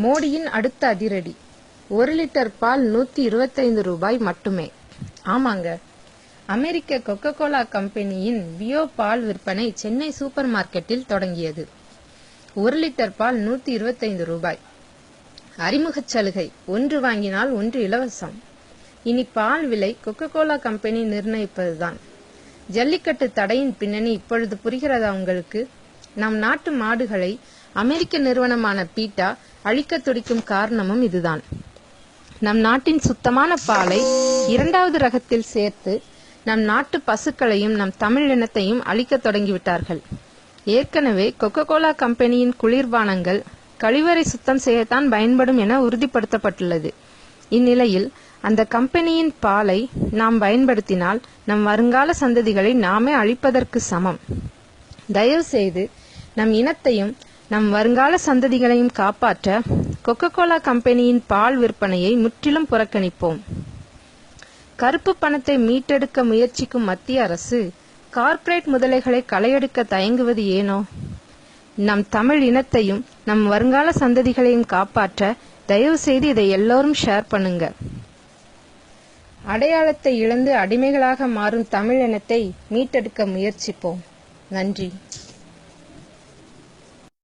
மோடியின் அடுத்த அதிரடி. 1 லிட்டர் பால் 125 ரூபாய் மட்டுமே. ஆமாங்க, அமெரிக்க கொக்கோ கோலா கம்பெனியின் பியோ பால் விற்பனை சென்னை சூப்பர் மார்க்கெட்டில் தொடங்கியது. 1 லிட்டர் பால் 125 ரூபாய். அறிமுகச் சலுகை, ஒன்று வாங்கினால் ஒன்று இலவசம். இனி பால் விலை கொக்கோ கோலா கம்பெனி நிர்ணயிப்பதுதான். ஜல்லிக்கட்டு தடையின் பின்னணி இப்பொழுது புரிகிறதா உங்களுக்கு? நம் நாட்டு மாடுகளை அமெரிக்க நிறுவனமான பீட்டா அழிக்க துடிக்கும் காரணமும் இதுதான். நம் நாட்டின் சுத்தமான பாலை 2வது ரகத்தில் சேர்த்து நம் நாட்டு பசுக்களையும் நம் தமிழ் இனத்தையும் அழிக்க தொடங்கிவிட்டார்கள். ஏற்கனவே கொக்கோ கோலா கம்பெனியின் குளிர்பானங்கள் கழிவறை சுத்தம் செய்யத்தான் பயன்படும் என உறுதிப்படுத்தப்பட்டுள்ளது. இந்நிலையில் அந்த கம்பெனியின் பாலை நாம் பயன்படுத்தினால் நம் வருங்கால சந்ததிகளை நாமே அழிப்பதற்கு சமம். தயவு செய்து நம் இனத்தையும் நம் வருங்கால சந்ததிகளையும் காப்பாற்ற கொக்கோ கோலா கம்பெனியின் பால் விற்பனையை முற்றிலும் புறக்கணிப்போம். கருப்பு பணத்தை மீட்டெடுக்க முயற்சிக்கும் மத்திய அரசு கார்ப்பரேட் முதலைகளை களையெடுக்க தயங்குவது ஏனோ? நம் தமிழ் இனத்தையும் நம் வருங்கால சந்ததிகளையும் காப்பாற்ற தயவு செய்து இதை எல்லோரும் ஷேர் பண்ணுங்க. அடையாளத்தை இழந்து அடிமைகளாக மாறும் தமிழ் இனத்தை மீட்டெடுக்க முயற்சிப்போம். நன்றி.